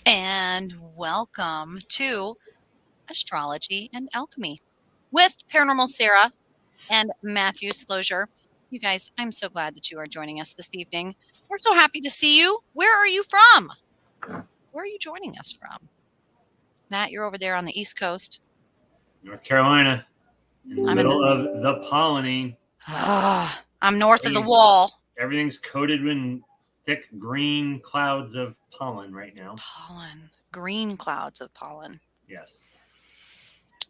And welcome to Astrology and Alchemy with Paranormal Sarah and Matthew Slozer. You guys, I'm so glad that you are joining us this evening. We're so happy to see you. Where are you from? Where are you joining us from? Matt, you're over there on the East Coast. North Carolina, in the I'm in the. middle of the pollinating. I'm north of the wall. Everything's coated in thick green clouds of pollen right now. Pollen. Green clouds of pollen. Yes.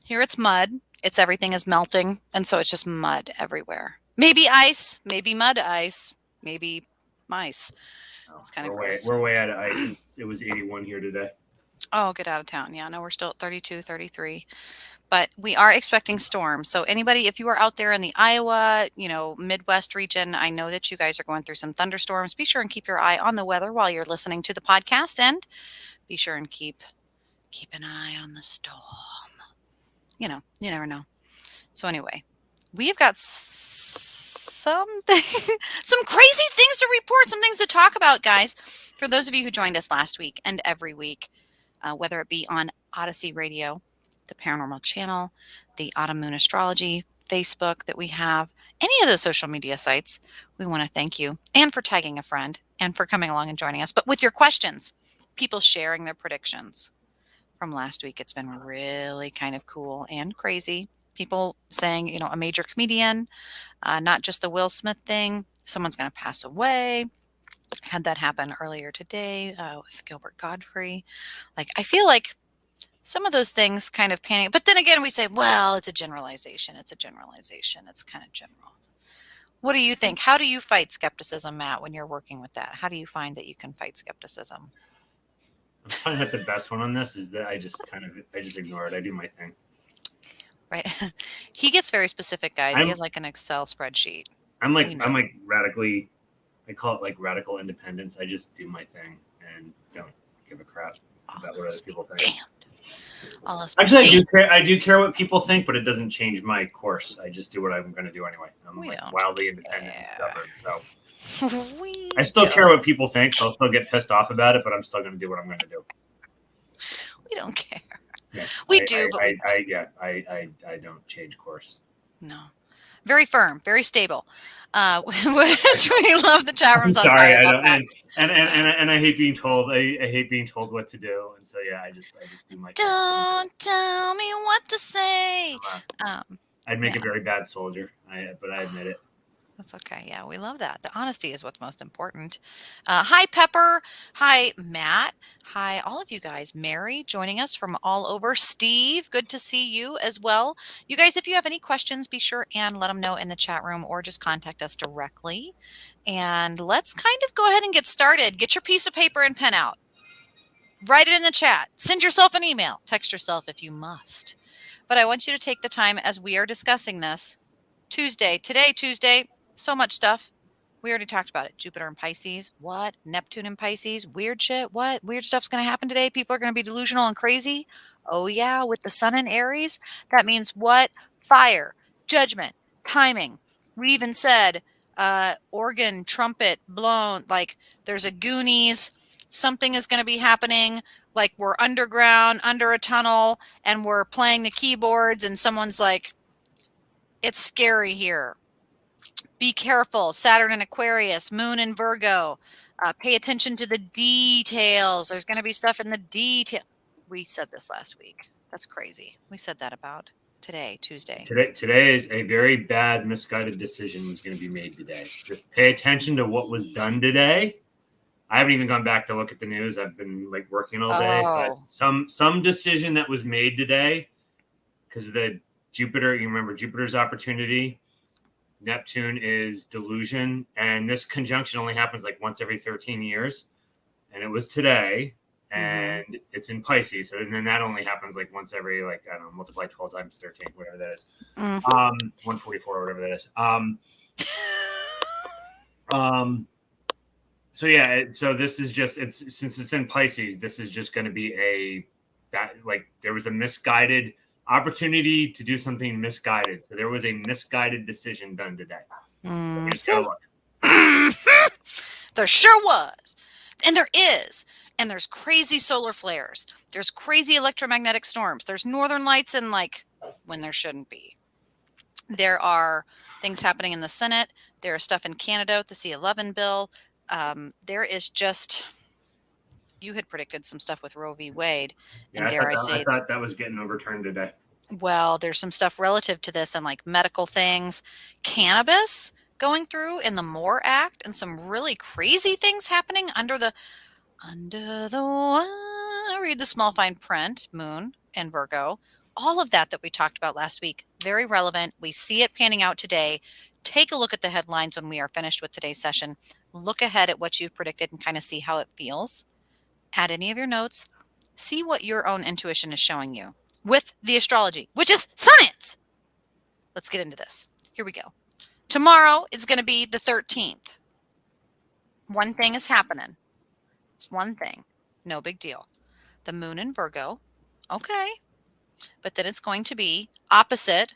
Here it's mud. Everything is melting, and so it's just mud everywhere. Maybe ice, maybe mud ice, maybe mice. It's kind of gross. We're way out of ice. It was 81 here today. Oh, get out of town. Yeah, no, we're still at 32, 33. But we are expecting storms. So anybody, if you are out there in the Iowa, Midwest region, I know that you guys are going through some thunderstorms. Be sure and keep your eye on the weather while you're listening to the podcast, and be sure and keep an eye on the storm. You never know. So anyway, we've got some crazy things to report, some things to talk about, guys. For those of you who joined us last week and every week, whether it be on Odyssey Radio, the Paranormal Channel, the Autumn Moon Astrology Facebook that we have, any of those social media sites, we want to thank you, and for tagging a friend, and for coming along and joining us. But with your questions, people sharing their predictions from last week, it's been really kind of cool and crazy. People saying, a major comedian, not just the Will Smith thing, someone's going to pass away. Had that happen earlier today with Gilbert Godfrey. I feel like some of those things kind of panic. But then again, we say, well, it's a generalization. It's kind of general. What do you think? How do you fight skepticism, Matt, when you're working with that? How do you find that you can fight skepticism? I'm trying to hit the best one on this is that I just ignore it. I do my thing. Right. He gets very specific, guys. He has an Excel spreadsheet. I'm like radically, I call it like radical independence. I just do my thing and don't give a crap about what other people think. Actually, I do care what people think, but it doesn't change my course. I just do what I'm going to do anyway. I'm wildly independent and stubborn, so I still care what people think. So I'll still get pissed off about it, but I'm still going to do what I'm going to do. We don't care. Yeah, we do, but I don't change course. No. Very firm, very stable. We love the chat rooms. I'm sorry, and I hate being told. I hate being told what to do, and so I just do my thing. Don't tell me what to say. I'd make a very bad soldier, but I admit it. That's okay. Yeah, we love that. The honesty is what's most important. Hi, Pepper. Hi, Matt. Hi, all of you guys. Mary joining us from all over. Steve, good to see you as well. You guys, if you have any questions, be sure and let them know in the chat room or just contact us directly. And let's kind of go ahead and get started. Get your piece of paper and pen out. Write it in the chat. Send yourself an email. Text yourself if you must. But I want you to take the time as we are discussing this. Tuesday. So much stuff. We already talked about it. Jupiter in Pisces. What? Neptune in Pisces. Weird shit. What? Weird stuff's going to happen today. People are going to be delusional and crazy. Oh, yeah. With the sun in Aries. That means what? Fire, judgment, timing. We even said organ, trumpet, blown. There's a Goonies. Something is going to be happening. We're underground, under a tunnel, and we're playing the keyboards, and someone's like, it's scary here. Be careful. Saturn in Aquarius, Moon in Virgo. Pay attention to the details. There's going to be stuff in the detail. We said this last week. That's crazy. We said that about today, Tuesday. Today is a very bad, misguided decision was going to be made today. Just pay attention to what was done today. I haven't even gone back to look at the news. I've been working all day. But some decision that was made today because of the Jupiter. You remember Jupiter's opportunity. Neptune is delusion, and this conjunction only happens once every 13 years, and it was today, and it's in Pisces, so then that only happens once every I don't know, multiply 12 times 13, whatever that is, 144 or whatever that is. So this is just since it's in Pisces, this is just going to be there was a misguided opportunity to do something misguided. So there was a misguided decision done today. There sure was. And there is. And there's crazy solar flares. There's crazy electromagnetic storms. There's northern lights and like when there shouldn't be. There are things happening in the Senate. There is stuff in Canada with the C-11 bill. There is just, you had predicted some stuff with Roe v. Wade. Yeah, And dare I I say, thought that was getting overturned today. well, there's some stuff relative to this and like medical things, cannabis going through in the MORE Act, and some really crazy things happening under the read the small fine print, Moon and Virgo. All of that we talked about last week, very relevant. We see it panning out today. Take a look at the headlines when we are finished with today's session. Look ahead at what you've predicted and kind of see how it feels. Add any of your notes. See what your own intuition is showing you with the astrology, which is science. Let's get into this. Here we go. Tomorrow is going to be the 13th. One thing is happening. It's one thing. No big deal. The moon in Virgo. Okay. But then it's going to be opposite.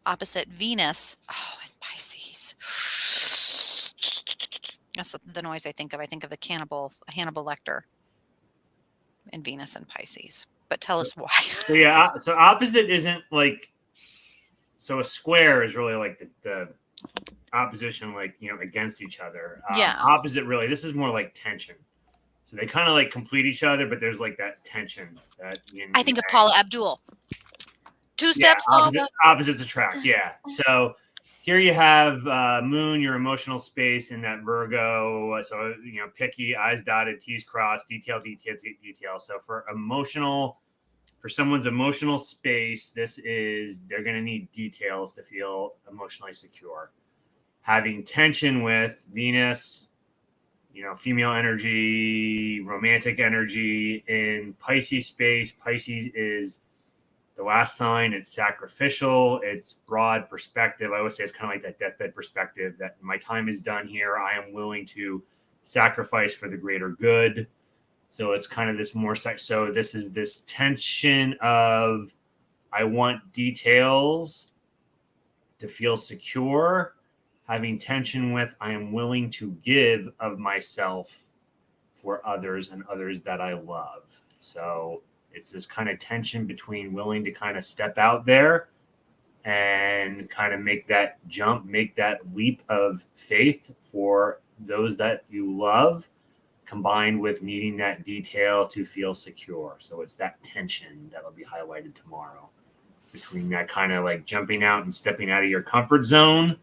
Opposite Venus. Oh, and Pisces. That's the noise I think of. I think of the Hannibal Lecter in Venus and Pisces. But tell us why. So yeah, so opposite isn't like, so a square is really like the opposition, like, against each other. Yeah. Opposite, really, this is more like tension. So they kind of like complete each other, but there's like that tension. I think of Paula Abdul. Two steps opposites attract. Yeah. So here you have Moon, your emotional space in that Virgo. So, picky, I's dotted, T's crossed, detail. So for someone's emotional space, they're going to need details to feel emotionally secure. Having tension with Venus, female energy, romantic energy in Pisces space. Pisces is the last sign. It's sacrificial. It's broad perspective. I always say it's kind of like that deathbed perspective that my time is done here. I am willing to sacrifice for the greater good. So it's kind of this more so this is this tension of I want details to feel secure, having tension with I am willing to give of myself for others and others that I love. So it's this kind of tension between willing to kind of step out there and kind of make that jump, make that leap of faith for those that you love, combined with needing that detail to feel secure. So it's that tension that'll be highlighted tomorrow between that kind of like jumping out and stepping out of your comfort zone,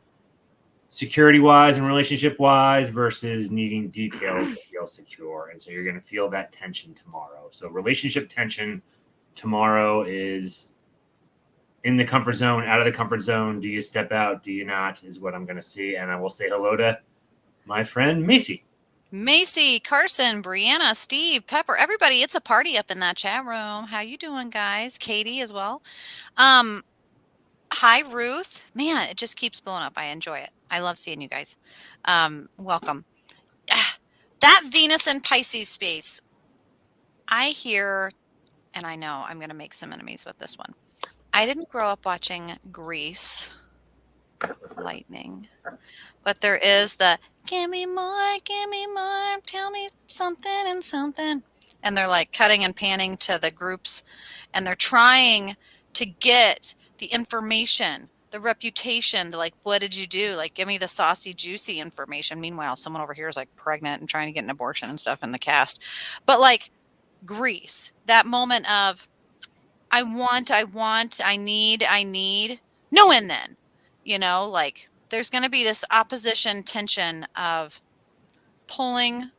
security wise and relationship wise, versus needing details to feel secure. And so you're going to feel that tension tomorrow. So relationship tension tomorrow is in the comfort zone, out of the comfort zone. Do you step out? Do you not? Is what I'm going to see. And I will say hello to my friend Macy. Macy, Carson, Brianna, Steve, Pepper, everybody. It's a party up in that chat room. How you doing, guys? Katie as well. Hi, Ruth. Man, it just keeps blowing up. I enjoy it. I love seeing you guys. Welcome. That Venus and Pisces space, I hear, and I know I'm going to make some enemies with this one. I didn't grow up watching Grease Lightning, but there is the give me more, tell me something and something. And they're like cutting and panning to the groups, and they're trying to get the information, the reputation, like, what did you do? Like, give me the saucy, juicy information. Meanwhile, someone over here is like pregnant and trying to get an abortion and stuff in the cast. But like Grease, that moment of I want, I need. No, and then, like there's going to be this opposition tension of pulling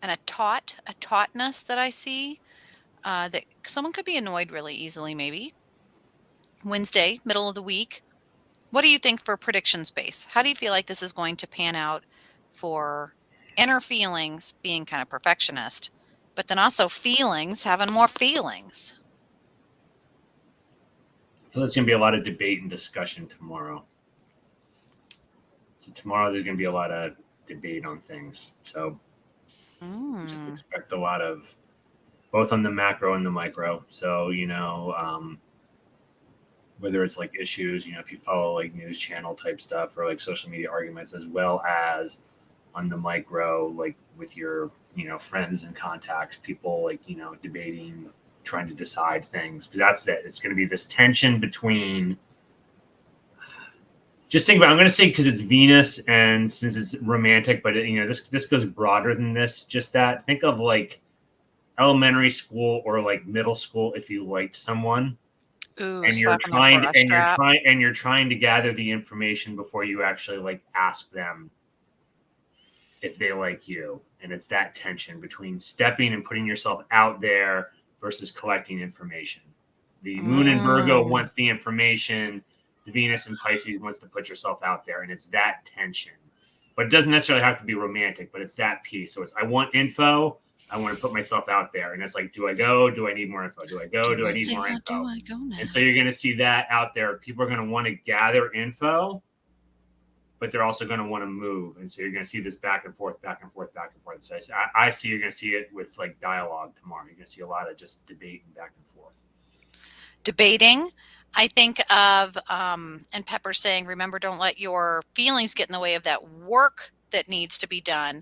and a tautness that I see that someone could be annoyed really easily, maybe. Wednesday, middle of the week. What do you think for prediction space? How do you feel like this is going to pan out for inner feelings being kind of perfectionist, but then also feelings having more feelings? So there's going to be a lot of debate and discussion tomorrow. So tomorrow there's going to be a lot of debate on things. So just expect a lot of both on the macro and the micro. So, whether it's like issues, if you follow like news channel type stuff or like social media arguments, as well as on the micro, like with your, friends and contacts, people like, debating, trying to decide things. Because that's it. It's going to be this tension between, just think about, I'm going to say, because it's Venus and since it's romantic, but this goes broader than this. Just that, think of like elementary school or like middle school if you liked someone Ooh, and you're slapping their trying to, bra strap. and you're trying to gather the information before you actually like ask them if they like you. And it's that tension between stepping and putting yourself out there versus collecting information. The moon in Virgo Mm. wants the information. The Venus in Pisces wants to put yourself out there. And it's that tension. But it doesn't necessarily have to be romantic, but it's that piece. So it's, I want info. I want to put myself out there. And it's like, do I go? Do I need more info? Do I go? Do Do I I need stay more out? Do info? I go And so now? you're going to see that out there. People are going to want to gather info, but they're also going to want to move. And so you're going to see this back and forth, back and forth, back and forth. So I see you're going to see it with like dialogue tomorrow. You're going to see a lot of just debate and back and forth. Debating. I think of, and Pepper saying, remember, don't let your feelings get in the way of that work that needs to be done.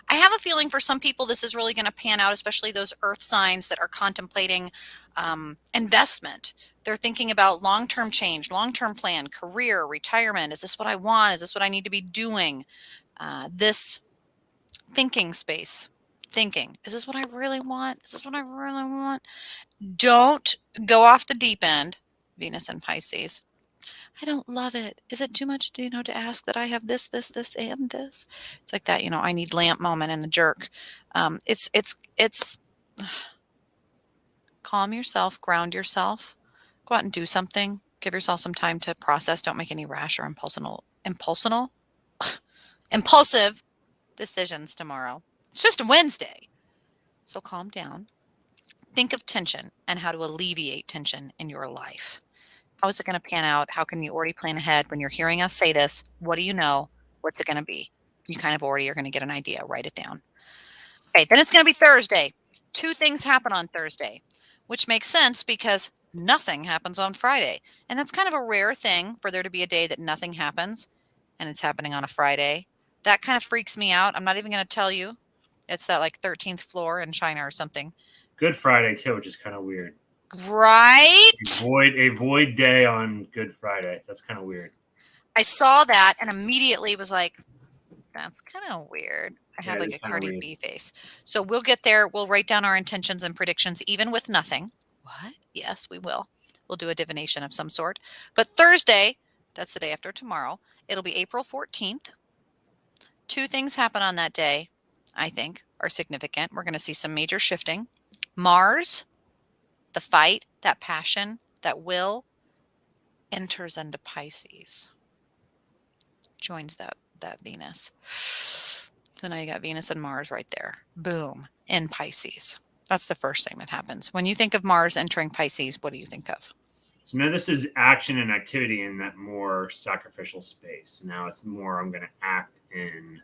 I have a feeling for some people this is really going to pan out, especially those earth signs that are contemplating investment. They're thinking about long-term change, long-term plan, career, retirement. Is this what I want? Is this what I need to be doing? This thinking space. Thinking, is this what I really want? Is this what I really want? Don't go off the deep end, Venus and Pisces. I don't love it. Is it too much, to ask that I have this, and this? It's like that, I need lamp moment and the jerk. It's calm yourself, ground yourself, go out and do something. Give yourself some time to process. Don't make any rash or impulsive decisions tomorrow. It's just a Wednesday. So calm down. Think of tension and how to alleviate tension in your life. How is it going to pan out? How can you already plan ahead? When you're hearing us say this, what do you know? What's it going to be? You kind of already are going to get an idea. Write it down. Okay, then it's going to be Thursday. Two things happen on Thursday, which makes sense because nothing happens on Friday. And that's kind of a rare thing for there to be a day that nothing happens and it's happening on a Friday. That kind of freaks me out. I'm not even going to tell you. It's that like 13th floor in China or something. Good Friday too, which is kind of weird. Right? A void day on Good Friday. That's kind of weird. I saw that and immediately was like, that's kind of weird. I Yeah, had it like is a kind of Cardi weird. B face. So we'll get there. We'll write down our intentions and predictions, even with nothing. What? Yes, we will. We'll do a divination of some sort. But Thursday, that's the day after tomorrow, it'll be April 14th. Two things happen on that day, I think, are significant. We're going to see some major shifting. Mars, the fight, that passion, that will, enters into Pisces, joins that Venus. So now you got Venus and Mars right there. Boom, in Pisces. That's the first thing that happens. When you think of Mars entering Pisces, what do you think of? So now this is action and activity in that more sacrificial space. Now it's more I'm going to act in.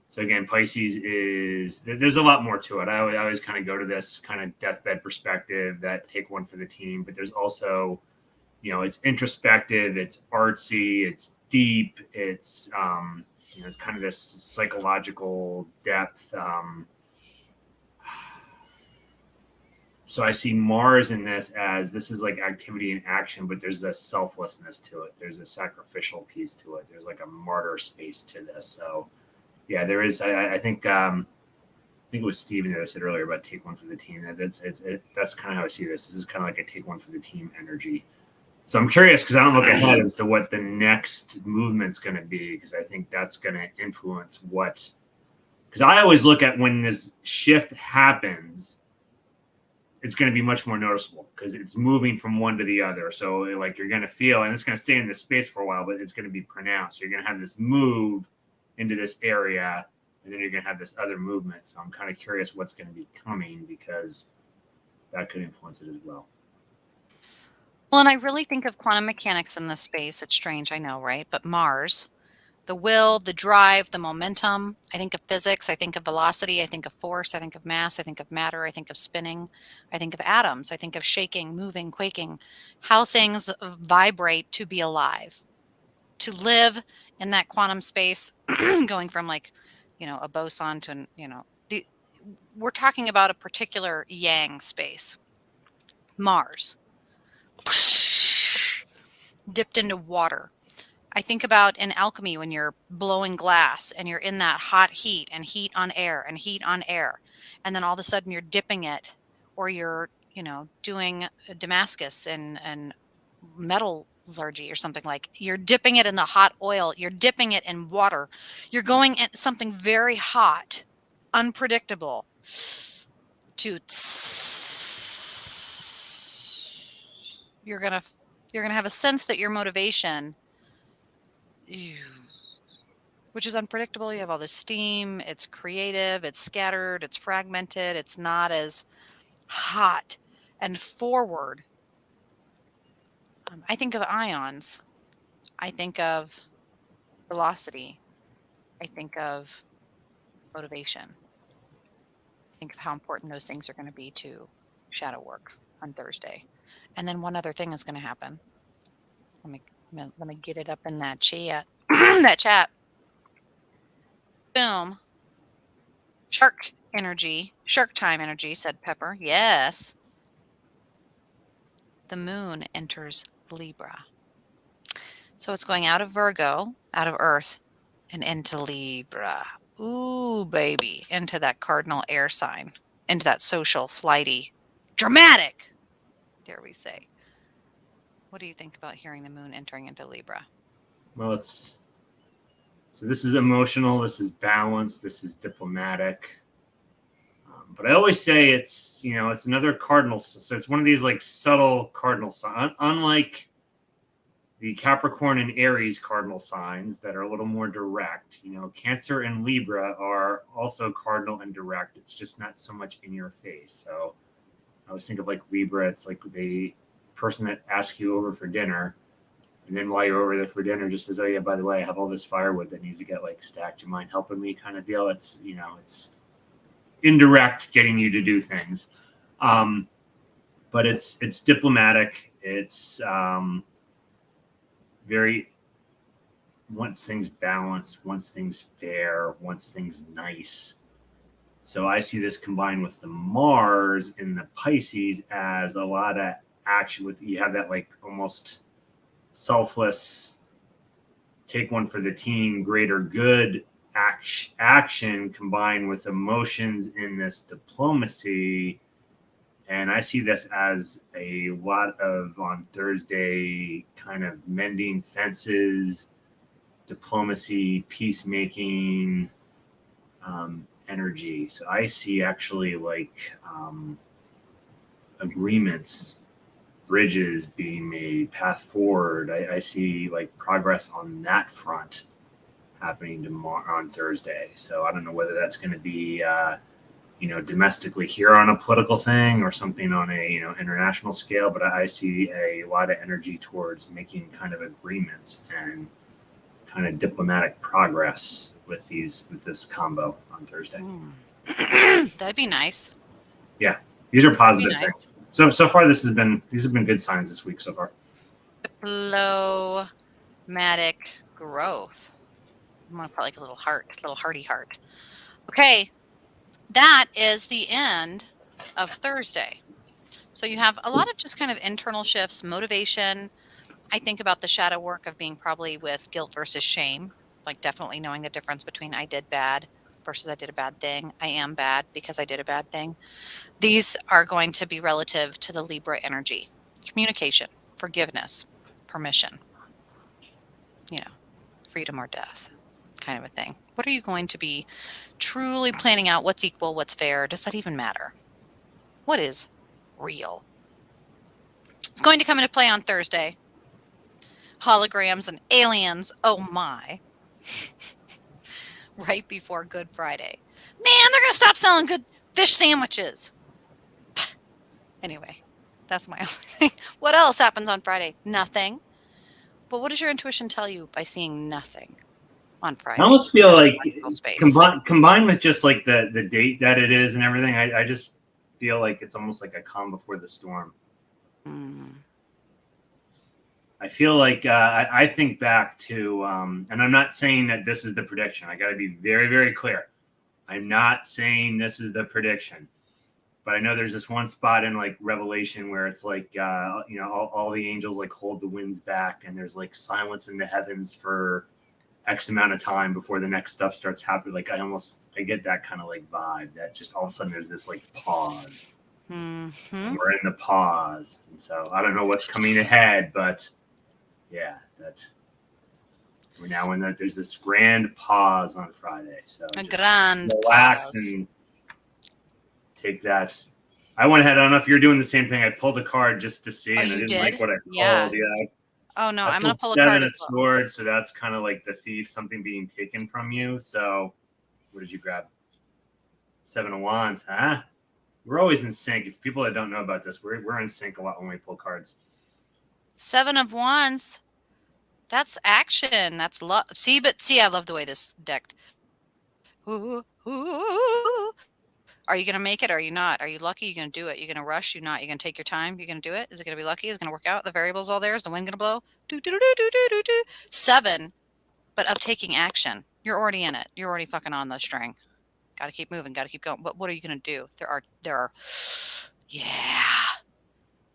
So again, Pisces is there's a lot more to it. I always kind of go to this kind of deathbed perspective that take one for the team, but there's also, it's introspective, it's artsy, it's deep, it's kind of this psychological depth. So I see Mars in this is like activity and action, but there's a selflessness to it. There's a sacrificial piece to it. There's like a martyr space to this. So yeah, there is. I think it was Steven that I said earlier about take one for the team. That's kind of how I see this. This is kind of like a take one for the team energy. So I'm curious because I don't look ahead as to what the next movement's going to be because I think that's going to influence what. Because I always look at when this shift happens, it's going to be much more noticeable because it's moving from one to the other. So like you're going to feel, and it's going to stay in this space for a while, but it's going to be pronounced. So you're going to have this move into this area, and then you're going to have this other movement. So I'm kind of curious what's going to be coming because that could influence it as well. Well, and I really think of quantum mechanics in this space. It's strange, I know, right? But Mars, the will, the drive, the momentum. I think of physics. I think of velocity. I think of force. I think of mass. I think of matter. I think of spinning. I think of atoms. I think of shaking, moving, quaking, how things vibrate to be alive, to live in that quantum space, going from like a boson to we're talking about a particular yang space. Mars. Dipped into water. I think about in alchemy when you're blowing glass and you're in that hot heat and heat on air and heat on air. And then all of a sudden you're dipping it, or you're, doing Damascus and metallurgy or something, like you're dipping it in the hot oil, you're dipping it in water. You're going at something very hot, unpredictable, to you're going to have a sense that your motivation, which is unpredictable. You have all this steam, it's creative, it's scattered, it's fragmented, it's not as hot and forward. I think of ions. I think of velocity. I think of motivation. I think of how important those things are going to be to shadow work on Thursday. And then one other thing is going to happen. Let me get it up in that chat. That chat. Boom. Shark energy. Shark time energy, said Pepper. Yes. The moon enters Libra. So it's going out of Virgo, out of Earth, and into Libra. Ooh, baby. Into that cardinal air sign. Into that social, flighty, dramatic, dare we say. What do you think about hearing the moon entering into Libra? Well, so this is emotional, this is balanced, this is diplomatic. But I always say it's another cardinal. So it's one of these like subtle cardinal signs, unlike the Capricorn and Aries cardinal signs that are a little more direct. Cancer and Libra are also cardinal and direct. It's just not so much in your face. So I always think of like Libra, it's like the person that asks you over for dinner, and then while you're over there for dinner, just says, "Oh yeah, by the way, I have all this firewood that needs to get like stacked. You mind helping me?" Kind of deal. It's it's indirect, getting you to do things, but it's diplomatic. It's very wants things balanced, wants things fair, wants things nice. So I see this combined with the Mars in the Pisces as a lot of action. With you have that like almost selfless, take one for the team, greater good action combined with emotions in this diplomacy. And I see this as a lot of on Thursday kind of mending fences, diplomacy, peacemaking energy. So I see actually like agreements, bridges being made, path forward. I see like progress on that front happening tomorrow on Thursday. So I don't know whether that's going to be domestically here on a political thing or something on a international scale, but I see a lot of energy towards making kind of agreements and kind of diplomatic progress with this combo on Thursday. That'd be nice. Yeah, these are positive things. So far these have been good signs this week so far. Diplomatic growth. I'm gonna put like a little hearty heart. Okay, that is the end of Thursday. So you have a lot of just kind of internal shifts, motivation. I think about the shadow work of being probably with guilt versus shame, like definitely knowing the difference between I did bad versus I did a bad thing. I am bad because I did a bad thing. These are going to be relative to the Libra energy. Communication, forgiveness, permission, freedom or death kind of a thing. What are you going to be truly planning out? What's equal? What's fair? Does that even matter? What is real? It's going to come into play on Thursday. Holograms and aliens. Oh my. Right before Good Friday. Man, they're going to stop selling good fish sandwiches. Anyway, that's my only thing. What else happens on Friday? Nothing. But what does your intuition tell you by seeing nothing on Friday? I almost feel like combined with just like the date that it is and everything, I just feel like it's almost like a calm before the storm. I feel like I think back to, and I'm not saying that this is the prediction. I got to be very, very clear. I'm not saying this is the prediction, but I know there's this one spot in like Revelation where it's like, all the angels like hold the winds back, and there's like silence in the heavens for X amount of time before the next stuff starts happening. Like I get that kind of like vibe that just all of a sudden there's this like pause, and we're in the pause, and so I don't know what's coming ahead, but yeah, we're now in that. There's this grand pause on Friday, so A just grand relax pause. and take that. I went ahead. I don't know if you're doing the same thing. I pulled a card just to see, Oh, and I you didn't like did? what I Yeah. pulled. Yeah, Oh, no, I I'm gonna pulled pull a card seven of as well. swords, so that's kind of like the thief, something being taken from you. So, what did you grab? Seven of wands, huh? We're always in sync. If people that don't know about this, we're in sync a lot when we pull cards. 7 of wands. That's action. That's love. See, I love the way this decked. Ooh, ooh. Are you gonna make it? Or are you not? Are you lucky? You're gonna do it. You're gonna rush. You're not. You're gonna take your time. You're gonna do it. Is it gonna be lucky? Is it gonna work out? The variables all there. Is the wind gonna blow? Do do do do do do do. 7, but of taking action. You're already in it. You're already fucking on the string. Got to keep moving. Got to keep going. But what are you gonna do? There are. Yeah.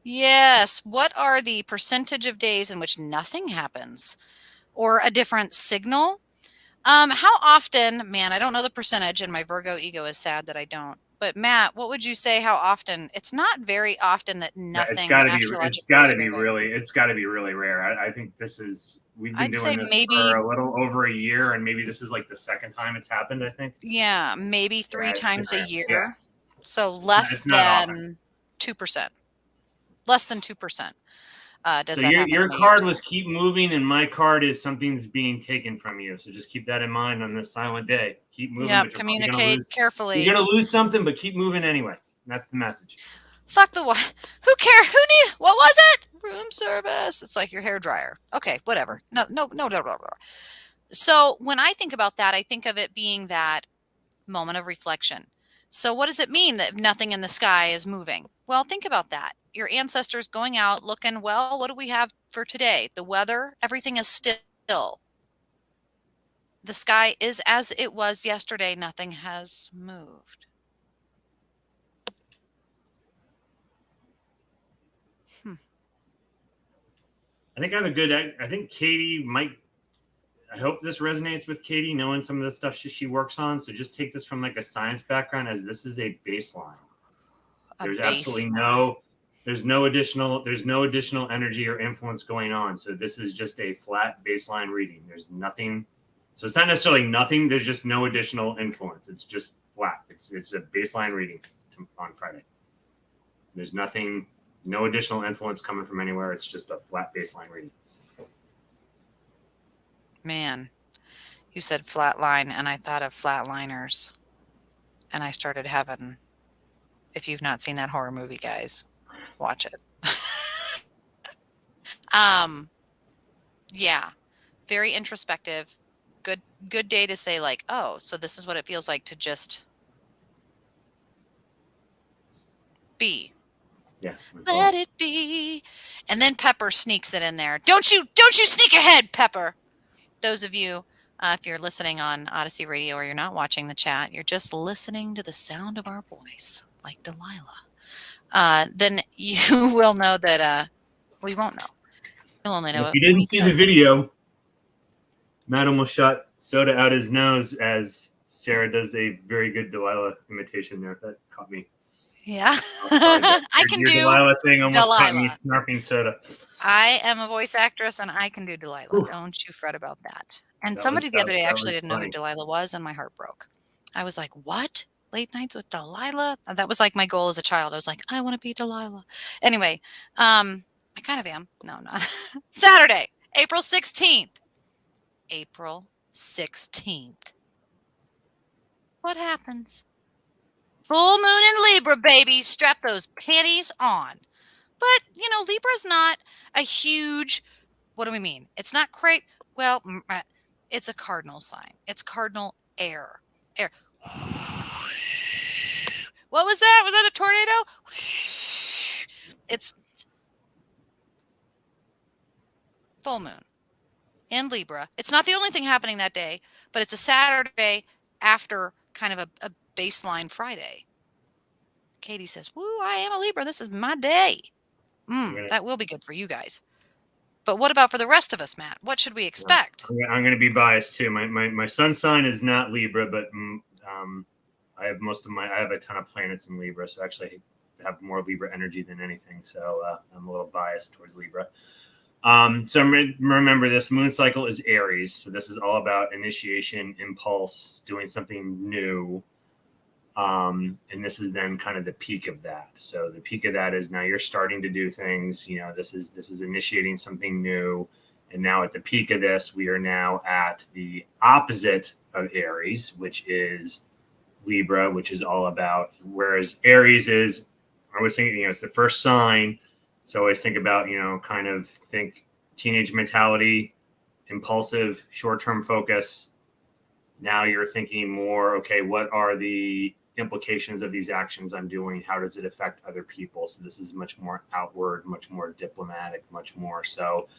Yes. What are the percentage of days in which nothing happens, or a different signal? How often, man, I don't know the percentage, and my Virgo ego is sad that I don't. But Matt, what would you say how often? It's not very often that Yeah, it's nothing got to be. It's astrologically got is to be moving. really. It's got to be really rare. I think this is. We've been I'd doing say this for maybe, a little over a year, and maybe this is like the second time it's happened. I think. yeah, maybe Yeah, 3 it's been times a rare. Yeah, year. So less it's not often. than 2%. Less than 2%. Does So that happen your in a year? card was keep moving, and my card is something's being taken from you. So just keep that in mind on this silent day. Keep moving, Yep, but you're probably gonna communicate lose. You're carefully. gonna lose something, but keep moving anyway. That's the message. Fuck the what? Who care? Who need? What was it? Room service. It's like your hair dryer. Okay, whatever. No, no, no, no, no, no. So when I think about that, I think of it being that moment of reflection. So what does it mean that nothing in the sky is moving? Well, think about that. Your ancestors going out looking, well, what do we have for today? The weather, everything is still. The sky is as it was yesterday. Nothing has moved. Hmm. I think I have a good. I think Katie might. I hope this resonates with Katie, knowing some of the stuff she works on. So just take this from like a science background, as this is a baseline. A There's absolutely baseline. there's no additional energy or influence going on. So this is just a flat baseline reading. There's nothing. So it's not necessarily nothing. There's just no additional influence. It's just flat. It's a baseline reading on Friday. There's nothing, no additional influence coming from anywhere. It's just a flat baseline reading. Man, you said flatline, and I thought of flatliners. And I started having, if you've not seen that horror movie, guys, watch it. um, yeah, very introspective. Good good day to say like, oh, so this is what it feels like to just be. Yeah. Let it be. And then Pepper sneaks it in there. Don't you sneak ahead, Pepper. Those of you, if you're listening on Odyssey Radio or you're not watching the chat, you're just listening to the sound of our voice, like Delilah. Then you will know that well, you won't know. You'll only know If it you when didn't we see tell the you. video, Matt almost shot soda out his nose as Sarah does a very good Delilah imitation there. That caught me. Yeah. Sorry, I can your do Delilah thing almost caught me Delilah. snarping soda. I am a voice actress and I can do Delilah. Whew, Don't you fret about that. And that somebody was the that, other day that actually was didn't know who funny. Delilah was and my heart broke. I was like, "What? Late nights with Delilah?" That was like my goal as a child. I was like, "I want to be Delilah." Anyway, I kind of am. No, not. Saturday, April 16th. April 16th. What happens? Full moon in Libra, baby. Strap those panties on. But, Libra's not a huge, what do we mean? It's not great. Well, it's a cardinal sign. It's cardinal air. Air. What was that? Was that a tornado? It's full moon in Libra. It's not the only thing happening that day, but it's a Saturday after kind of a baseline Friday. Katie says, "Woo, I am a Libra. This is my day." That will be good for you guys. But what about for the rest of us, Matt? What should we expect? I'm going to be biased too. My sun sign is not Libra, but I have a ton of planets in Libra, so actually I have more Libra energy than anything. So I'm a little biased towards Libra. So remember, this moon cycle is Aries. So this is all about initiation, impulse, doing something new. And this is then kind of the peak of that. So the peak of that is now you're starting to do things. This is initiating something new. And now at the peak of this, we are now at the opposite of Aries, which is Libra, which is all about, whereas Aries is, I was thinking, it's the first sign. So I always think about, kind of think teenage mentality, impulsive, short-term focus. Now you're thinking more, okay, what are the implications of these actions I'm doing? How does it affect other people? So this is much more outward, much more diplomatic, much more so.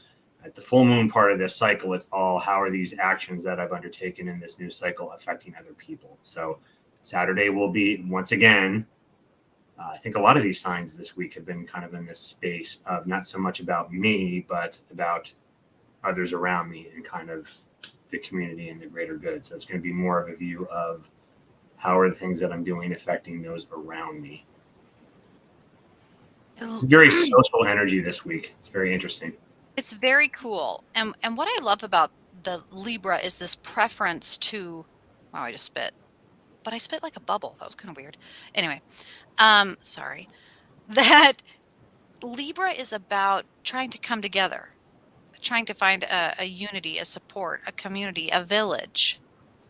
At the full moon part of this cycle, it's all how are these actions that I've undertaken in this new cycle affecting other people? So Saturday will be, once again, I think a lot of these signs this week have been kind of in this space of not so much about me, but about others around me and kind of the community and the greater good. So it's going to be more of a view of how are the things that I'm doing affecting those around me. It's a very social energy this week. It's very interesting. It's very cool. And what I love about the Libra is this preference to, wow, I just spit. But I spit like a bubble. That was kind of weird. Anyway, sorry. That Libra is about trying to come together, trying to find a unity, a support, a community, a village,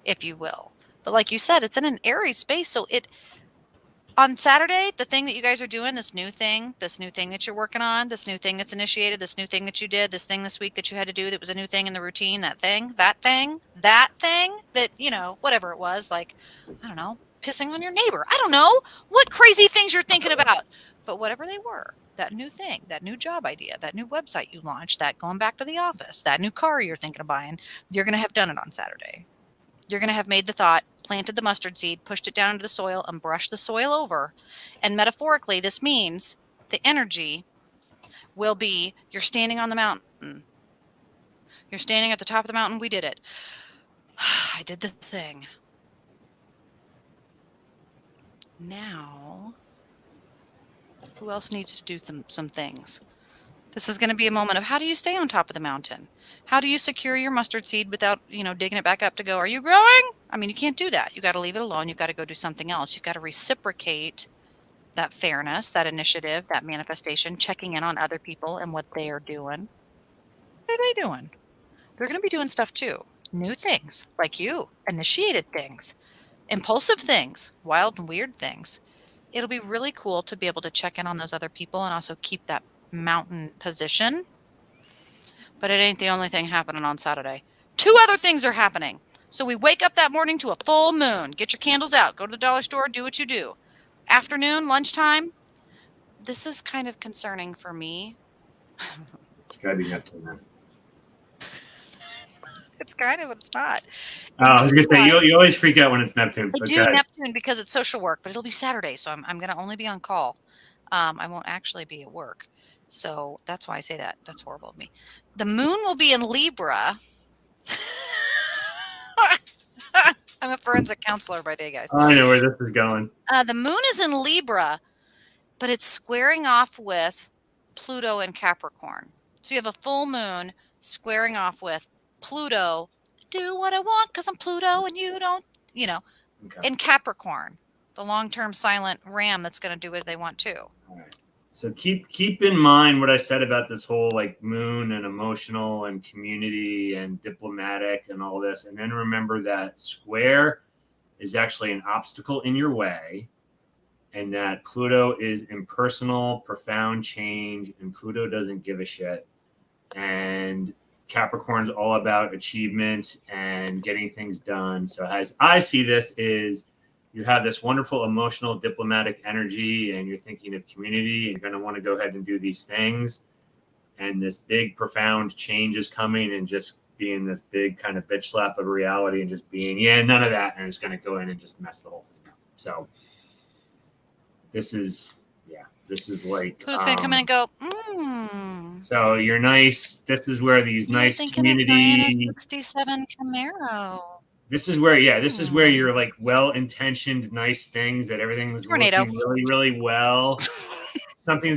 if you will. But like you said, it's in an Aries space, so on Saturday, the thing that you guys are doing, this new thing that you're working on, this new thing that's initiated, this new thing that you did, this thing this week that you had to do that was a new thing in the routine, that thing that, whatever it was, like, I don't know, pissing on your neighbor. I don't know what crazy things you're thinking about, but whatever they were, that new thing, that new job idea, that new website you launched, that going back to the office, that new car you're thinking of buying, you're going to have done it on Saturday. You're going to have made the thought, planted the mustard seed, pushed it down into the soil, and brushed the soil over. And metaphorically, this means the energy will be you're standing on the mountain. You're standing at the top of the mountain. We did it. I did the thing. Now, who else needs to do some things? This is going to be a moment of how do you stay on top of the mountain? How do you secure your mustard seed without, digging it back up to go, are you growing? I mean, you can't do that. You got to leave it alone. You've got to go do something else. You've got to reciprocate that fairness, that initiative, that manifestation, checking in on other people and what they are doing. What are they doing? They're going to be doing stuff too. New things, like you, initiated things, impulsive things, wild and weird things. It'll be really cool to be able to check in on those other people and also keep that mountain position. But it ain't the only thing happening on Saturday. 2 other things are happening. So we wake up that morning to a full moon. Get your candles out. Go to the dollar store. Do what you do. Afternoon, lunchtime. This is kind of concerning for me. It's got to be Neptune then. It's kind of, but it's not. I was going to say, you always freak out when it's Neptune. I do Neptune because it's social work, but it'll be Saturday, so I'm going to only be on call. I won't actually be at work. So that's why I say that. That's horrible of me. The moon will be in Libra. I'm a forensic counselor by day, guys. I know where this is going. The moon is in Libra, but it's squaring off with Pluto and Capricorn. So you have a full moon squaring off with Pluto. Do what I want because I'm Pluto and you don't, Okay. in Capricorn, the long-term silent ram that's going to do what they want too. All right. So keep in mind what I said about this whole like moon and emotional and community and diplomatic and all this. And then remember that square is actually an obstacle in your way, and that Pluto is impersonal, profound change, and Pluto doesn't give a shit. And Capricorn's all about achievement and getting things done. So as I see this is you have this wonderful emotional diplomatic energy and you're thinking of community and you're going to want to go ahead and do these things. and this big profound change is coming, and just being this big kind of bitch slap of reality, and just being none of that, and it's going to go in and just mess the whole thing up. So this is like Pluto's gonna come in and go, so you're nice. This is where these you were nice thinking of buying a community. 67 Camaro. This is where you're like well-intentioned, nice things that everything was Tornado. looking really, really well. Something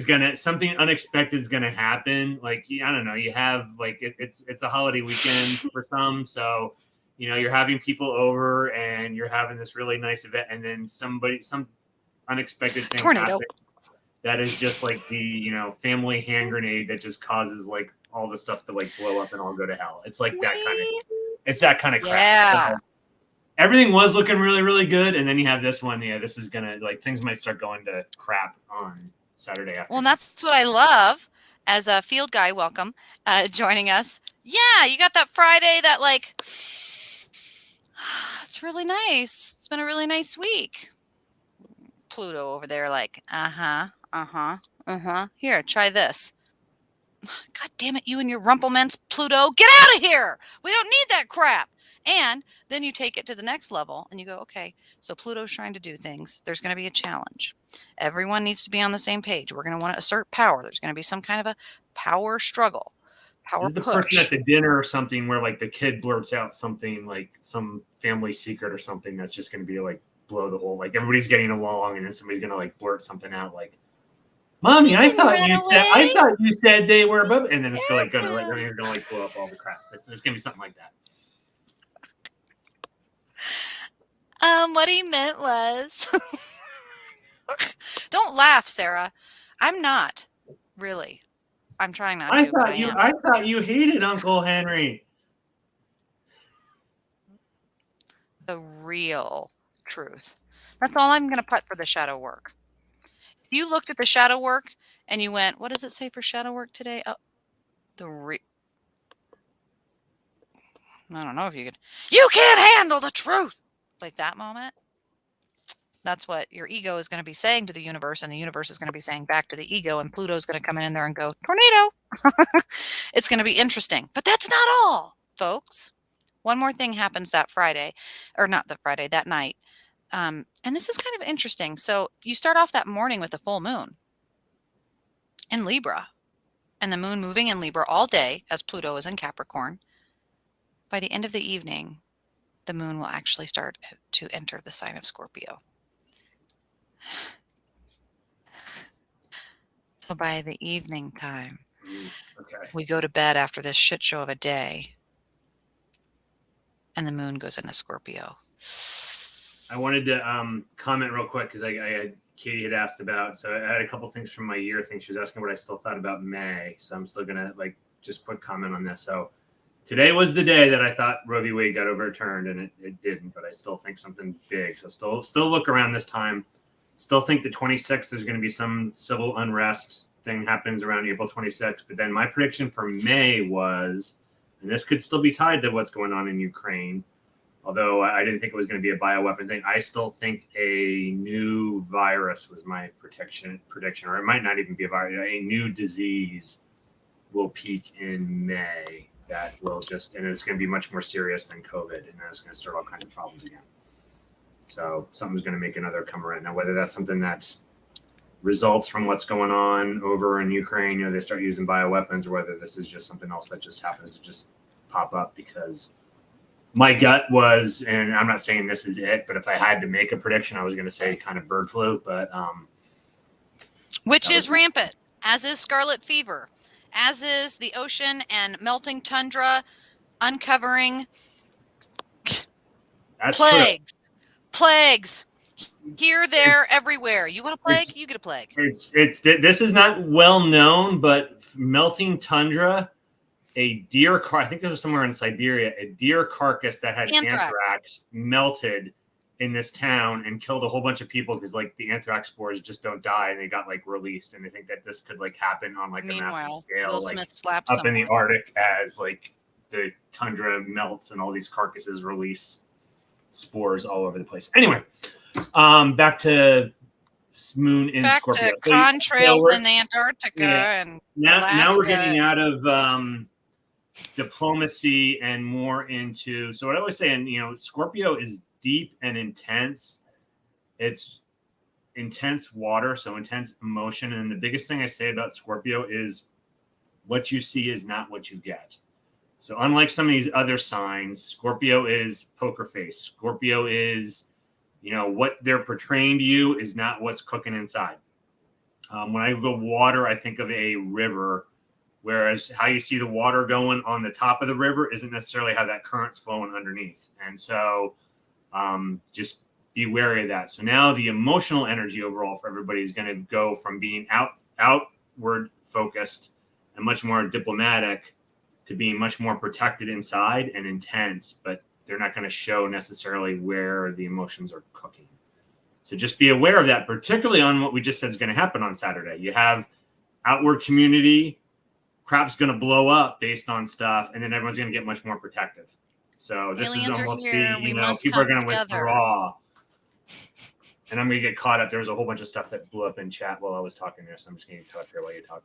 unexpected is gonna happen. Like, I don't know, you have like it's a holiday weekend for some, so you're having people over and you're having this really nice event, and then some unexpected thing Tornado. happens that is just like the family hand grenade that just causes like all the stuff to like blow up and all go to hell. It's like that kind of crap. Yeah. So everything was looking really, really good, and then you have this one. Yeah, this is gonna like things might start going to crap on Saturday afternoon. Well, and that's what I love as a field guy. Welcome, joining us. Yeah, you got that Friday that like, it's really nice. It's been a really nice week. Pluto over there like, here, try this. God damn it, you and your rumplements, Pluto, get out of here. We don't need that crap. And then you take it to the next level and you go, okay, so Pluto's trying to do things. There's going to be a challenge. Everyone needs to be on the same page. We're going to want to assert power. There's going to be some kind of a power struggle, power This is the push. person at the dinner or something where like the kid blurts out something like some family secret or something that's just going to be like blow the whole, like everybody's getting along and then somebody's going to like blurt something out like, Mommy, I thought you said they were above, and then it's gonna blow up all the crap. It's gonna be something like that. What he meant was, don't laugh, Sarah. I'm not really. I'm trying not to. I thought you hated Uncle Henry. The real truth. That's all I'm gonna put for the shadow work. You looked at the shadow work and you went, what does it say for shadow work today? Oh, I don't know if you could. You can't handle the truth. Like that moment. That's what your ego is going to be saying to the universe, and the universe is going to be saying back to the ego, and Pluto's going to come in there and go, tornado. It's going to be interesting. But that's not all, folks. One more thing happens that Friday, or not that Friday, that night. And this is kind of interesting. So you start off that morning with a full moon in Libra, and the moon moving in Libra all day as Pluto is in Capricorn. By the end of the evening, the moon will actually start to enter the sign of Scorpio. So by the evening time, we go to bed after this shit show of a day, and the moon goes into Scorpio. I wanted to comment real quick because Katie had asked about, so I had a couple things from my year thing. She was asking what I still thought about May, so I'm still gonna like just quick comment on this. So today was the day that I thought Roe v. Wade got overturned, and it didn't, but I still think something big. So still look around this time. Still think the 26th there's going to be some civil unrest thing happens around April 26th. But then my prediction for May was, and this could still be tied to what's going on in Ukraine, although I didn't think it was going to be a bioweapon thing. I still think a new virus was my prediction, or it might not even be a virus. A new disease will peak in May that will just, and it's going to be much more serious than COVID, and then it's going to start all kinds of problems again. So something's going to make another come around. Now, whether that's something that results from what's going on over in Ukraine, they start using bioweapons, or whether this is just something else that just happens to just pop up, because my gut was, and I'm not saying this is it, but if I had to make a prediction, I was going to say kind of bird flu, but which is rampant, as is scarlet fever, as is the ocean and melting tundra uncovering plagues. Here, there, everywhere. You want a plague? You get a plague. This is not well known, but melting tundra, a deer I think this was somewhere in Siberia, a deer carcass that had anthrax melted in this town and killed a whole bunch of people because like the anthrax spores just don't die, and they got like released, and they think that this could like happen on like a massive scale, Will like Smith slaps up in the Arctic as like the tundra melts and all these carcasses release spores all over the place. Anyway, back to moon in Back Scorpio. to So contrails we're in Antarctica yeah. and Now we're Alaska. getting out of diplomacy and more into. So what I was saying, Scorpio is deep and intense. It's intense water, so intense emotion. And the biggest thing I say about Scorpio is what you see is not what you get. So unlike some of these other signs, Scorpio is poker face. Scorpio is, what they're portraying to you is not what's cooking inside. When I go water, I think of a river, whereas how you see the water going on the top of the river isn't necessarily how that current's flowing underneath. And so just be wary of that. So now the emotional energy overall for everybody is going to go from being outward focused and much more diplomatic to being much more protected inside and intense, but they're not going to show necessarily where the emotions are cooking. So just be aware of that, particularly on what we just said is going to happen on Saturday. You have outward community, crap's going to blow up based on stuff, and then everyone's going to get much more protective. So this is Aliens are almost here. We must people are come going to together. withdraw. And I'm going to get caught up. There was a whole bunch of stuff that blew up in chat while I was talking there, so I'm just going to talk here while you talk.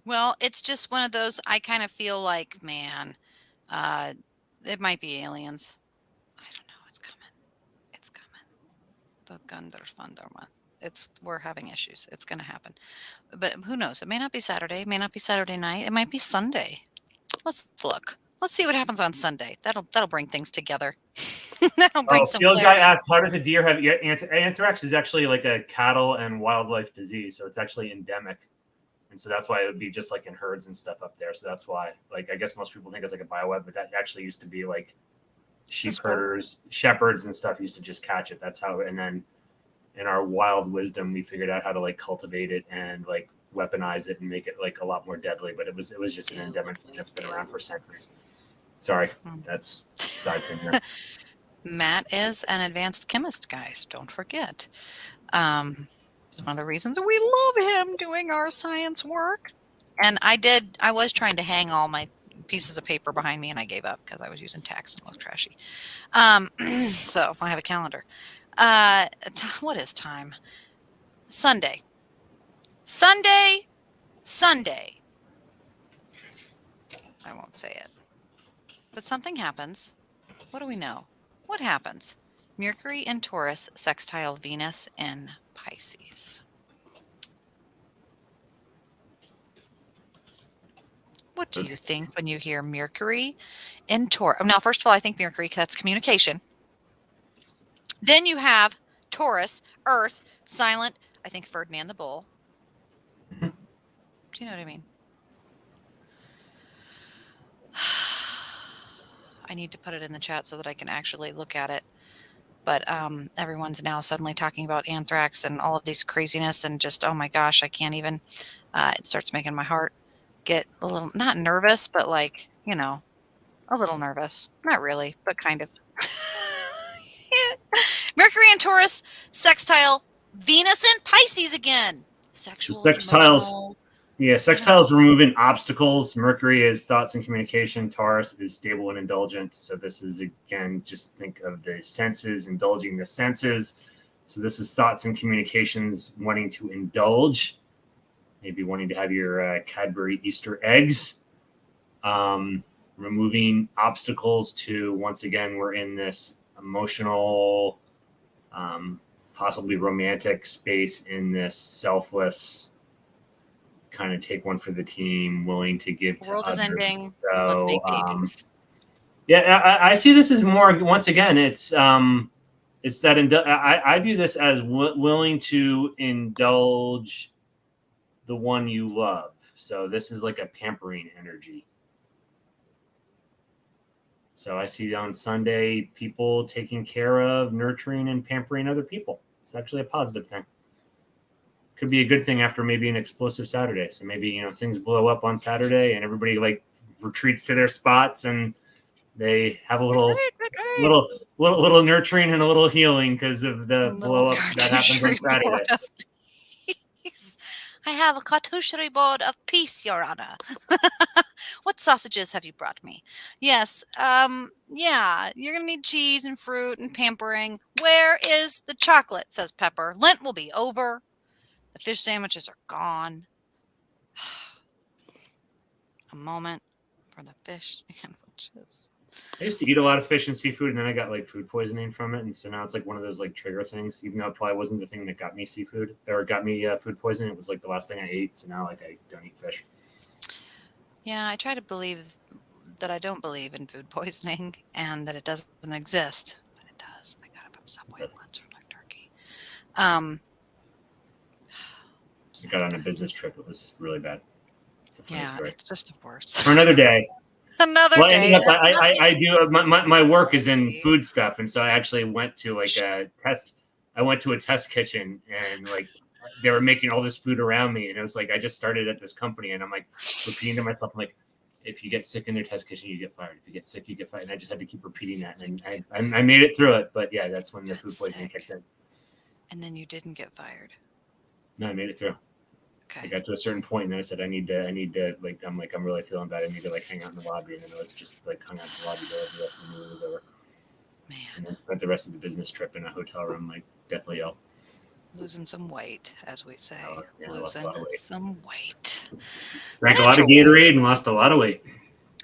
Well, it's just one of those, I kind of feel like, man, it might be aliens. I don't know. It's coming. It's coming. The Gunderfunderman. We're having issues. It's going to happen. But who knows? It may not be Saturday. It may not be Saturday night. It might be Sunday. Let's look. Let's see what happens on Sunday. That'll bring things together. That'll bring some Field Guy clarity. asked, how does a deer have anthrax? Is actually like a cattle and wildlife disease, so it's actually endemic, and so that's why it would be just like in herds and stuff up there. So that's why, like, I guess most people think it's like a bioweb, but that actually used to be like sheep herders, shepherds, and stuff used to just catch it. That's how. And then in our wild wisdom, we figured out how to like cultivate it and like weaponize it and make it like a lot more deadly. But it was just an endemic thing that's been around for centuries. Sorry, that's side thing here. Matt is an advanced chemist, guys. Don't forget. It's one of the reasons we love him doing our science work. And I was trying to hang all my pieces of paper behind me, and I gave up because I was using text and it was trashy. So I have a calendar. What is time? Sunday. Sunday. Sunday. I won't say it. But something happens. What do we know? What happens? Mercury in Taurus sextile Venus in Pisces. What do you think when you hear Mercury in Taurus? Now, first of all, I think Mercury, that's communication. Then you have Taurus, Earth, silent. I think Ferdinand the Bull. Do you know what I mean? I need to put it in the chat so that I can actually look at it. But everyone's now suddenly talking about anthrax and all of these craziness and just, oh my gosh, I can't even. It starts making my heart get a little, not nervous, but like, a little nervous. Not really, but kind of. Mercury in Taurus, sextile, Venus in Pisces again. Sexual, emotional. Yeah, sextiles removing obstacles. Mercury is thoughts and communication. Taurus is stable and indulgent. So this is, again, just think of the senses, indulging the senses. So this is thoughts and communications, wanting to indulge, maybe wanting to have your Cadbury Easter eggs. Removing obstacles to, once again, we're in this emotional, possibly romantic space, in this selfless kind of take one for the team, willing to give to others. World is ending. So, let's make babies. Yeah, I see this as more, once again, it's that I view this as willing to indulge the one you love. So this is like a pampering energy. So I see on Sunday people taking care of, nurturing, and pampering other people. It's actually a positive thing. Could be a good thing after maybe an explosive Saturday. So maybe, things blow up on Saturday and everybody like retreats to their spots and they have a little nurturing and a little healing because of the blow up that happens on Saturday. I have a cartoucherie board of peace, Your Honor. What sausages have you brought me? Yes. Yeah, you're going to need cheese and fruit and pampering. Where is the chocolate, says Pepper. Lent will be over. The fish sandwiches are gone. A moment for the fish sandwiches. I used to eat a lot of fish and seafood, and then I got like food poisoning from it, and so now it's like one of those like trigger things. Even though it probably wasn't the thing that got me seafood or got me food poisoning, it was like the last thing I ate. So now like I don't eat fish. Yeah, I try to believe that I don't believe in food poisoning and that it doesn't exist, but it does. I got it from Subway That's once from their turkey. Um, I sad got on a business times. trip. It was really bad. It's a funny Yeah, story it's just the worst. for another day. Another Well, ended day. up That's I nothing. do my work is in food stuff, and so I actually went to like a test. I went to a test kitchen, and like they were making all this food around me, and it was like I just started at this company, and I'm like repeating to myself, I'm like, if you get sick in their test kitchen, you get fired. If you get sick, you get fired. And I just had to keep repeating that, and I made it through it. But yeah, that's when the Got food poisoning kicked sick, in. and then you didn't get fired. No, I made it through. I Okay. got to a certain point, and then I said, I need to, like, I'm really feeling bad. I need to, like, hang out in the lobby. And then I was just, like, hung out in the lobby till the rest of the movie was over. And Man, then spent the rest of the business trip in a hotel room, like, deathly ill. losing some weight, as we say. I lost a Losing lot of weight. some weight. Drank a lot of Naturally. Gatorade and lost a lot of weight.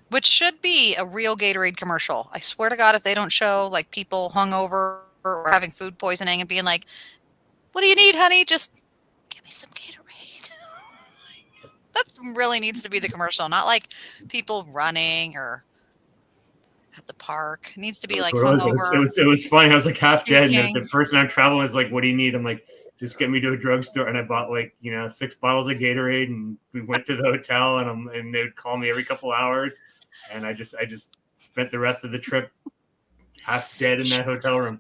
Which should be a real Gatorade commercial. I swear to God, if they don't show like people hungover or having food poisoning and being like, "What do you need, honey? Just give me some Gatorade." That really needs to be the commercial, not like people running or at the park. It needs to It be was, like it was, it was, it hungover, was, it was funny. I was like half dead, and the puking. person I'm traveling was like, "What do you need?" I'm like, "Just get me to a drugstore." And I bought like 6 bottles of Gatorade, and we went to the hotel, and they would call me every couple hours, and I just spent the rest of the trip half dead in that hotel room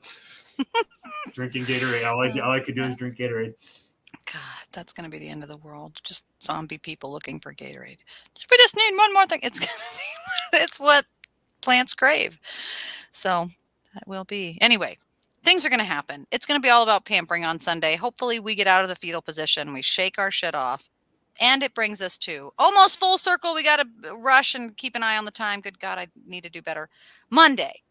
drinking Gatorade. Oh, All I could do is God, drink Gatorade. that's going to be the end of the world. Just zombie people looking for Gatorade. We just need one more thing. It's going to be, it's what plants crave. So that will be. Anyway, things are going to happen. It's going to be all about pampering on Sunday. Hopefully, we get out of the fetal position, we shake our shit off. And it brings us to almost full circle. We got to rush and keep an eye on the time. Good God, I need to do better. Monday.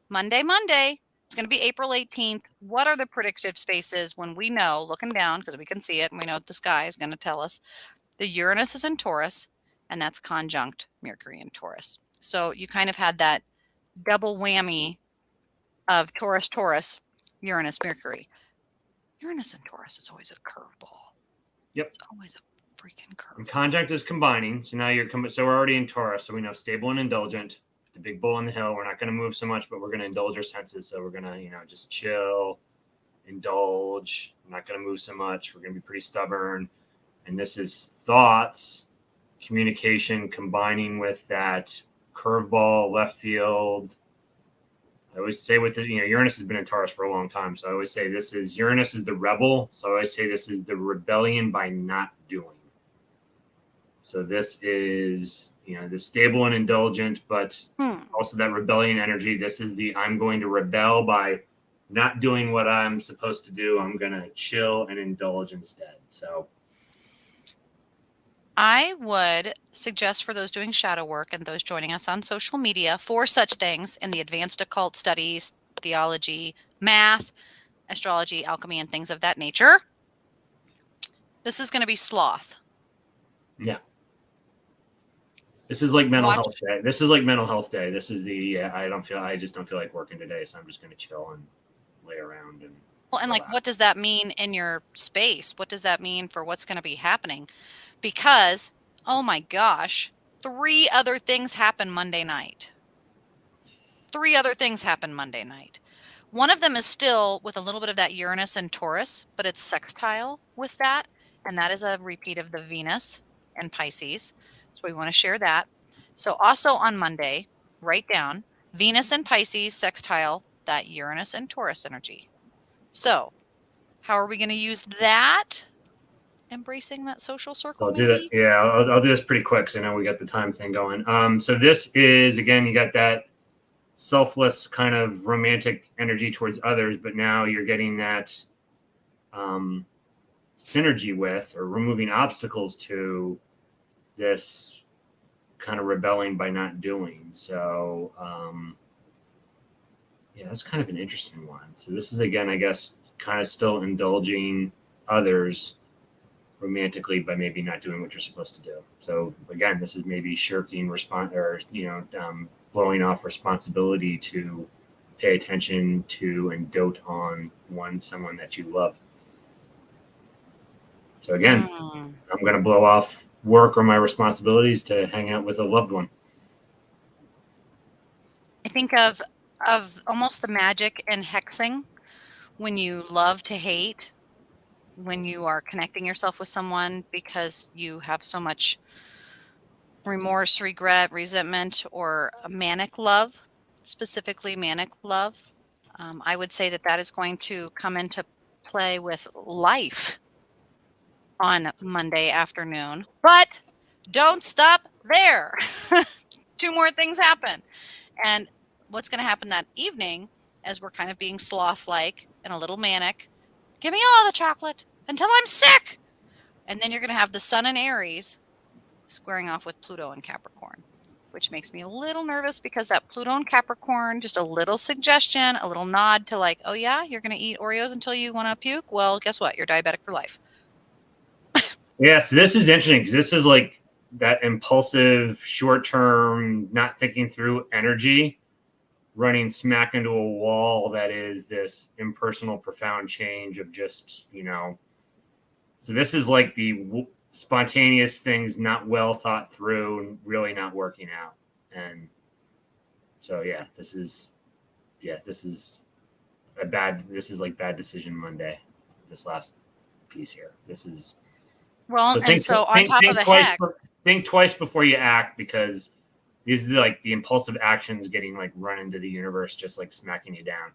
Monday. It's going to be April 18th. What are the predictive spaces when we know, looking down, because we can see it and we know the sky is going to tell us, the Uranus is in Taurus, and that's conjunct Mercury in Taurus. So you kind of had that double whammy of Taurus, Uranus, Mercury. Uranus and Taurus is always a curveball. Yep. It's always a freaking And curveball. conjunct is combining. So now so we're already in Taurus. So we know stable and indulgent. The big bull on the hill. We're not going to move so much, but we're going to indulge our senses. So we're going to, just chill, indulge. We're not going to move so much. We're going to be pretty stubborn. And this is thoughts, communication, combining with that curveball, left field. I always say with it, Uranus has been in Taurus for a long time. So I always say Uranus is the rebel. So I always say this is the rebellion by not doing. So this is, the stable and indulgent, but also that rebellion energy. This is I'm going to rebel by not doing what I'm supposed to do. I'm going to chill and indulge instead. So I would suggest for those doing shadow work and those joining us on social media for such things in the advanced occult studies, theology, math, astrology, alchemy, and things of that nature. This is going to be sloth. yeah. This is like mental Watch. health day. This is like mental health day. This is I just don't feel like working today. So I'm just going to chill and lay around and Well, and like, relax. what does that mean in your space? What does that mean for what's going to be happening? Because, oh my gosh, 3 other things happen Monday night. 3 other things happen Monday night. One of them is still with a little bit of that Uranus and Taurus, but it's sextile with that. And that is a repeat of the Venus and Pisces. So we want to share that. So also on Monday, write down Venus and Pisces sextile that Uranus and Taurus energy. So how are we going to use that? Embracing that social So circle, I'll do that. maybe? Yeah, I'll do this pretty quick. So I know we got the time thing going. So this is, again, you got that selfless kind of romantic energy towards others, but now you're getting that synergy with or removing obstacles to this kind of rebelling by not doing. So yeah, that's kind of an interesting one. So this is, again, I guess, kind of still indulging others, romantically by maybe not doing what you're supposed to do. So again, this is maybe shirking or blowing off responsibility to pay attention to and dote on someone that you love. So again, Mm. I'm going to blow off work or my responsibilities to hang out with a loved one. I think of almost the magic in hexing when you love to hate, when you are connecting yourself with someone because you have so much remorse, regret, resentment, or a manic love, specifically manic love. I would say that that is going to come into play with life on Monday afternoon, but don't stop there. Two more things happen. And what's going to happen that evening, as we're kind of being sloth like and a little manic, give me all the chocolate until I'm sick. And then you're going to have the sun in Aries squaring off with Pluto and Capricorn, which makes me a little nervous because that Pluto and Capricorn, just a little suggestion, a little nod to like, oh yeah, you're going to eat Oreos until you want to puke. Well, guess what? You're diabetic for life. Yeah, so this is interesting because this is like that impulsive, short term, not thinking through energy running smack into a wall that is this impersonal, profound change of just, So this is like the spontaneous things not well thought through and really not working out. And so, this is this is like bad decision Monday, this last piece here. This is Well, So and so on top of think the twice. hex, Think twice before you act because these are like the impulsive actions getting like run into the universe, just like smacking you down.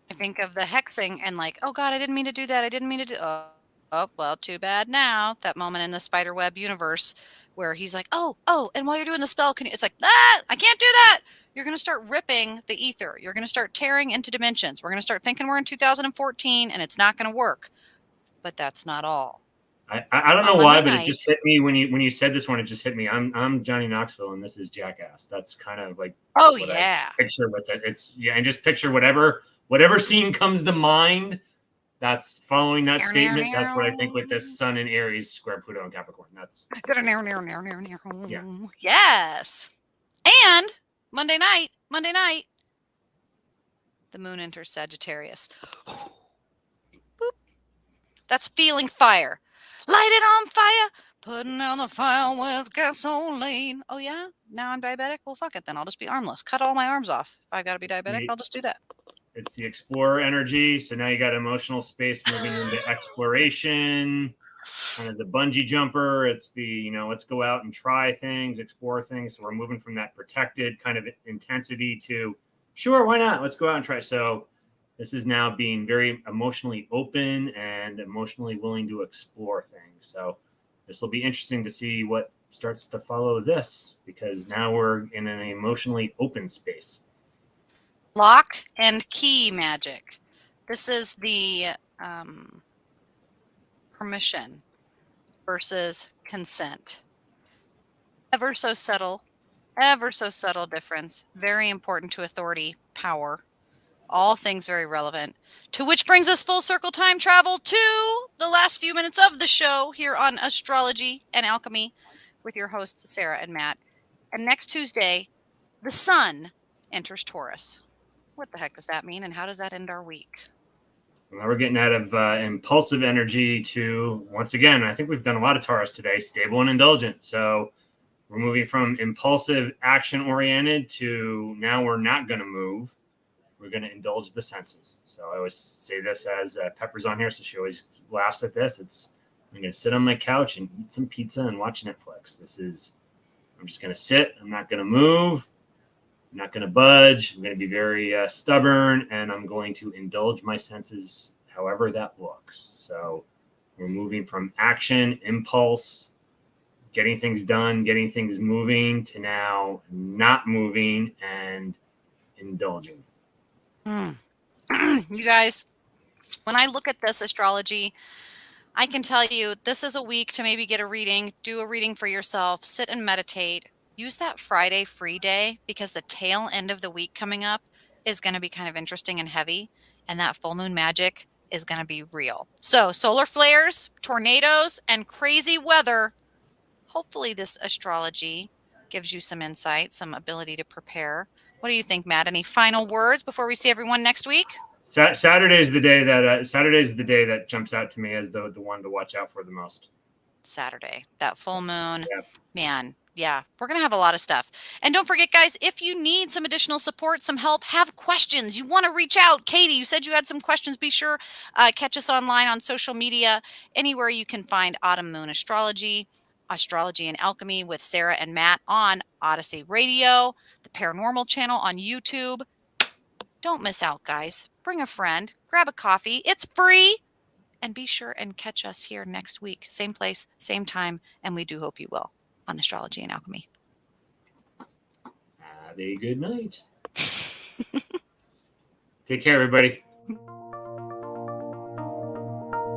I think of the hexing and like, oh God, I didn't mean to do that. I didn't mean to do. Oh, well, too bad now. That moment in the spider web universe where he's like, oh, and while you're doing the spell, can you? It's like, I can't do that. You're going to start ripping the ether. You're going to start tearing into dimensions. We're going to start thinking we're in 2014 and it's not going to work. But that's not all. I don't On know Monday why, but it night. just hit me when you said this one. It just hit me. I'm Johnny Knoxville, and this is Jackass. That's kind of like Oh, what I yeah. picture with it. And just picture whatever scene comes to mind. That's following that statement. That's what I think with this Sun in Aries square Pluto and Capricorn. That's yeah. Yes. And Monday night, the moon enters Sagittarius. Boop. That's feeling fire. Light it on fire. Putting on the fire with gasoline. Oh, yeah? Now I'm diabetic? Well, fuck it then. I'll just be armless. Cut all my arms off. If I got to be diabetic, I'll just do that. It's the explorer energy. So now you got emotional space moving into exploration, kind of the bungee jumper. It's the, let's go out and try things, explore things. So we're moving from that protected kind of intensity to, sure, why not? Let's go out and try. So this is now being very emotionally open and emotionally willing to explore things. So this will be interesting to see what starts to follow this because now we're in an emotionally open space. Lock and key magic. This is the permission versus consent. Ever so subtle difference. Very important to authority, power. All things very relevant. To which brings us full circle time travel to the last few minutes of the show here on Astrology and Alchemy with your hosts, Sarah and Matt. And next Tuesday, the sun enters Taurus. What the heck does that mean, and how does that end our week? Now we're getting out of impulsive energy to, once again, I think we've done a lot of Taurus today, stable and indulgent. So we're moving from impulsive, action oriented to now we're not going to move. We're going to indulge the senses. So I always say this as Pepper's on here, so she always laughs at this. I'm going to sit on my couch and eat some pizza and watch Netflix. I'm just going to sit. I'm not going to move. I'm not going to budge. I'm going to be very stubborn, and I'm going to indulge my senses however that looks. So we're moving from action, impulse, getting things done, getting things moving, to now not moving and indulging. You guys, when I look at this astrology, I can tell you this is a week to maybe get a reading, do a reading for yourself, sit and meditate. Use that Friday free day because the tail end of the week coming up is going to be kind of interesting and heavy. And that full moon magic is going to be real. So solar flares, tornadoes, and crazy weather. Hopefully this astrology gives you some insight, some ability to prepare. What do you think, Matt? Any final words before we see everyone next week? Saturday is the day that jumps out to me as the one to watch out for the most. Saturday, that full moon. Yeah. Man, yeah, we're going to have a lot of stuff. And don't forget, guys, if you need some additional support, some help, have questions, you want to reach out. Katie, you said you had some questions. Be sure catch us online on social media, anywhere you can find Autumn Moon Astrology, Astrology and Alchemy with Sarah and Matt on Odyssey Radio, the Paranormal channel on YouTube. Don't miss out, guys. Bring a friend, grab a coffee. It's free. And be sure and catch us here next week. Same place, same time. And we do hope you will on Astrology and Alchemy. Have a good night. Take care, everybody.